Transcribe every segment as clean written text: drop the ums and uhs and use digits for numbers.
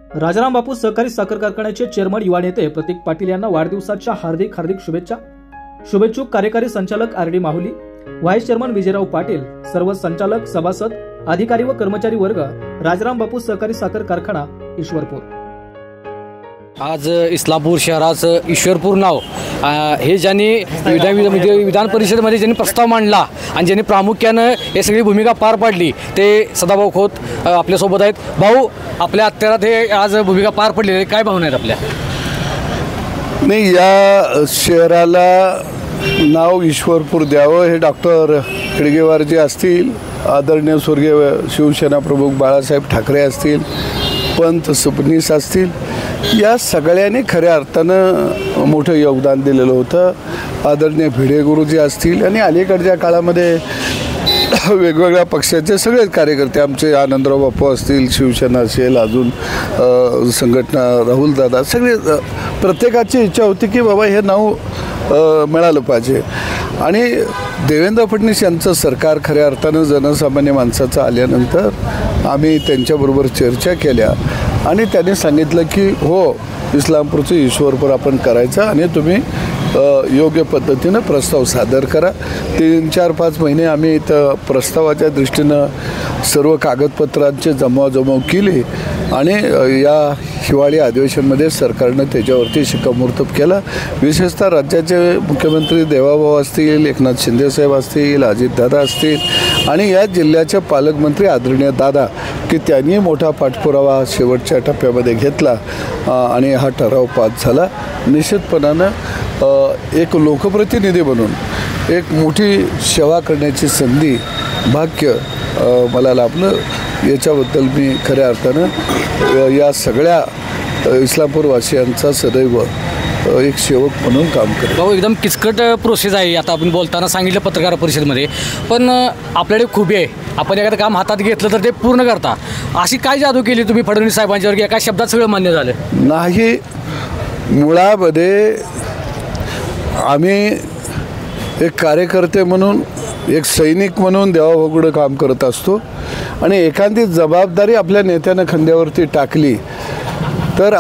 राजाराम बापू सहकारी साखर कारखान्याचे चेअरमन युवा नेते प्रतीक पाटील यांना वाढदिवसाच्या हार्दिक शुभेच्छा। शुभेच्छुक कार्यकारी संचालक आर.डी. माहुली, व्हाईस चेअरमन विजयराव पाटील, सर्व संचालक, सभासद, अधिकारी व कर्मचारी वर्ग, राजाराम बापू सहकारी साखर कारखाना, ईश्वरपूर। आज इस्लामपूर शहराचं ईश्वरपूर नाव हे ज्यांनी विधान परिषदेमध्ये ज्यांनी प्रस्ताव मांडला आणि ज्यांनी प्रामुख्यानं हे सगळी भूमिका पार पाडली ते सदाभाऊ खोत आपल्यासोबत आहेत। भाऊ, आपल्या अत्यारात हे आज भूमिका पार पडली, काय भावना आहेत आपल्या? नाही, या शहराला नाव ईश्वरपूर द्यावं हे डॉक्टर हेडगेवारजी असतील, आदरणीय स्वर्गीय शिवसेना प्रमुख बाळासाहेब ठाकरे असतील, पंत सबनीस असतील, या सगळ्यांनी खऱ्या अर्थानं मोठं योगदान दिलेलं होतं। आदरणीय भिडे गुरुजी असतील आणि अलीकडच्या काळामध्ये वेगवेगळ्या पक्षाचे सगळेच कार्यकर्ते, आमचे आनंदराव बापू असतील, शिवसेना असेल, अजून संघटना राहुल दादा, सगळे प्रत्येकाची इच्छा होती की बाबा हे नाव मिळालं पाहिजे। आणि देवेंद्र फडणवीस यांचं सरकार खऱ्या अर्थानं जनसामान्य माणसाचं आल्यानंतर आम्ही त्यांच्याबरोबर चर्चा केल्या आणि त्यांनी सांगितलं की हो, इस्लामपूरचं ईश्वरपूर आपण करायचं आणि तुम्ही योग्य पद्धतीनं प्रस्ताव सादर करा। 3-4-5 महिने आम्ही इथं प्रस्तावाच्या दृष्टीनं सर्व कागदपत्रांची जमवाजमव केली आणि या हिवाळी अधिवेशनमध्ये सरकारनं त्याच्यावरती शिक्कामोर्तब केला। विशेषतः राज्याचे मुख्यमंत्री देवाभाऊ असतील, एकनाथ शिंदेसाहेब असतील, अजितदादा असतील आणि या जिल्ह्याचे पालकमंत्री आदरणीय दादा की त्यांनी मोठा पाठपुरावा शेवटच्या टप्प्यामध्ये घेतला आणि हा ठराव पास झाला। निश्चितपणानं एक लोकप्रतिनिधी म्हणून एक मोठी सेवा करण्याची संधी, भाग्य मला लाभलं। याच्याबद्दल मी खऱ्या अर्थानं या सगळ्या इस्लामपूरवासियांचा सदैव एक सेवक म्हणून काम करतो। भाऊ, एकदम किचकट प्रोसेस आहे, आता आपण बोलताना सांगितलं पत्रकार परिषदेमध्ये, पण आपल्याकडे खूप आहे, आपण एखादं काम हातात घेतलं तर ते पूर्ण करता। अशी काय जादू केली तुम्ही फडणवीस साहेबांच्यावर, एका शब्दात सगळं मान्य झालं? नाही, मुळामध्ये आम्ही एक कार्यकर्ते म्हणून, एक सैनिक म्हणून देवाभाऊकडे काम करत असतो आणि एखादी जबाबदारी आपल्या नेत्यानं खांद्यावरती टाकली तर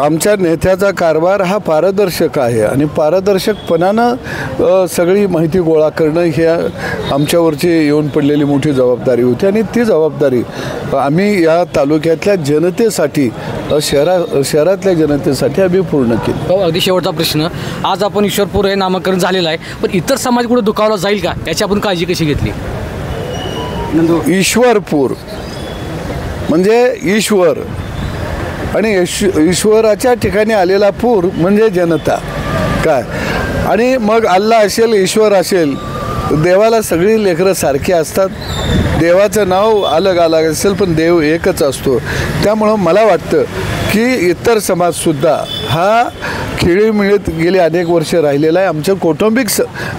आमच्या नेत्याचा कारभार हा पारदर्शक आहे आणि पारदर्शकपणानं सगळी माहिती गोळा करणं ही आमच्यावरची येऊन पडलेली मोठी जबाबदारी होती आणि ती जबाबदारी आम्ही या तालुक्यातल्या जनतेसाठी, शहरातल्या जनतेसाठी आम्ही पूर्ण केली। अगदी शेवटचा प्रश्न, आज आपण ईश्वरपूर हे नामकरण झालेलं आहे, पण इतर समाज कुठे दुखावला जाईल का, याची आपण काळजी कशी घेतली? ईश्वरपूर म्हणजे ईश्वर आणि ईश्वराच्या ठिकाणी आलेला पूर म्हणजे जनता काय, आणि मग अल्लाह असेल, ईश्वर असेल, देवाला सगळी लेकरं सारखी असतात, देवाचं नाव अलग अलग असेल पण देव एकच असतो। त्यामुळं मला वाटतं की इतर समाजसुद्धा हा खेळीमिळीत गेले अनेक वर्ष राहिलेला आहे। आमचं कौटुंबिक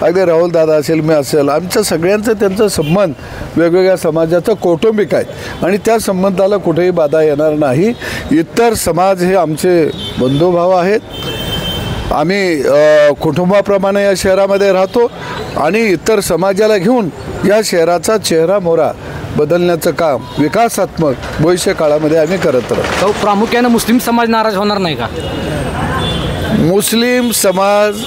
अगदी राहुल दादा असेल, मी असेल, आमचं सगळ्यांचं त्यांचा संबंध वेगवेगळ्या समाजाचा कौटुंबिक आहे आणि त्या संबंधाला कुठेही बाधा येणार नाही। इतर समाज हे आमचे बंधुभाव आहेत, आम्ही कुटुंबाप्रमाणे या शहरामध्ये राहतो आणि इतर समाजाला घेऊन या शहराचा चेहरा मोहरा बदलण्याचं काम विकासात्मक भविष्य काळामध्ये आम्ही करत राहतो। प्रामुख्यानं मुस्लिम समाज नाराज होणार नाही का? मुस्लिम समाज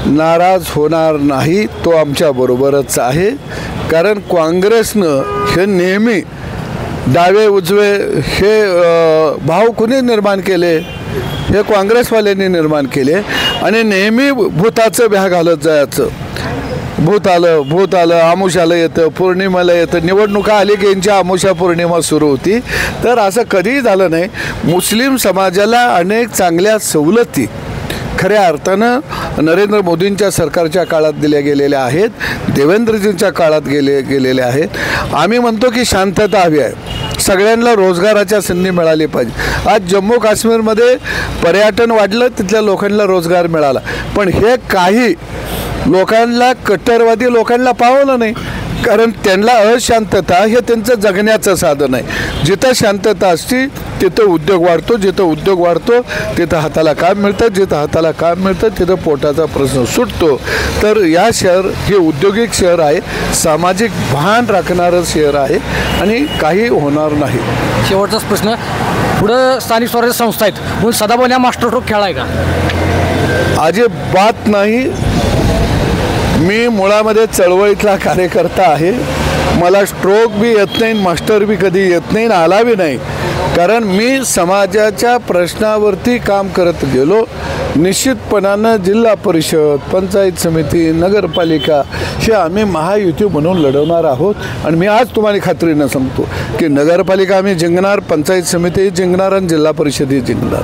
नाराज होणार नाही, तो आमच्याबरोबरच आहे, कारण काँग्रेसनं हे नेहमी डावे उजवे हे भाव कुणी निर्माण केले? हे काँग्रेसवाल्यांनी निर्माण केले आणि नेहमी भूताचं भ्या घालत जायचं। भूत आलं, आमुषाला येतं, पौर्णिमाला येतं, निवडणुका आली की यांची आमुषा पौर्णिमा सुरू होती, तर असं कधीही झालं नाही। मुस्लिम समाजाला अनेक चांगल्या सवलती खऱ्या अर्थानं नरेंद्र मोदींच्या सरकारच्या काळात दिल्या गेलेल्या आहेत, देवेंद्रजींच्या काळात गेलेल्या आहेत। आम्ही म्हणतो की शांतता हवी आहे, सगळ्यांना रोजगाराच्या संधी मिळाली पाहिजे। आज जम्मू काश्मीरमध्ये पर्यटन वाढलं, तिथल्या लोकांना रोजगार मिळाला, पण हे काही लोकांना, कट्टरवादी लोकांना पावलं नाही, कारण त्यांना अशांतता हे त्यांचं जगण्याचं साधन आहे। जिथं शांतता असती तिथं उद्योग वाढतो, जिथं उद्योग वाढतो तिथं हाताला काम मिळतं, जिथं हाताला काम मिळतं तिथं पोटाचा प्रश्न सुटतो. तर या शहर हे औद्योगिक शहर आहे, सामाजिक भान राखणारं शहर आहे आणि काही होणार नाही. शेवटचाच प्रश्न, पुढं स्थानिक स्वराज्य संस्था आहेत म्हणून सदाभाऊ मास्टर स्ट्रोक खेळ आहे का? अजिबात नाही. मी मुळामध्ये चळवळीतला कार्यकर्ता आहे. मला स्ट्रोक बी येत नाही, मास्टर बी कधी येत नाही, आला बी नाही. कारण मी समाजाच्या प्रश्नावरती काम करत गेलो. निश्चितपणानं जिल्हा परिषद, पंचायत समिती, नगरपालिका हे आम्ही महायुती म्हणून लढवणार आहोत. आणि मी आज तुम्हाला खात्रीनं सांगतो की नगरपालिका आम्ही जिंकणार, पंचायत समिती जिंकणार आणि जिल्हा परिषदही जिंकणार.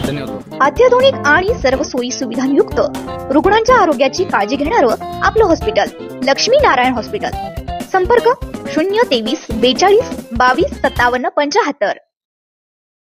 धन्यवाद. अत्याधुनिक आणि सर्व सोयी सुविधांयुक्त रुग्णांच्या आरोग्याची काळजी घेणारं आपलं हॉस्पिटल लक्ष्मी नारायण हॉस्पिटल. संपर्क 023 42 22 57 75.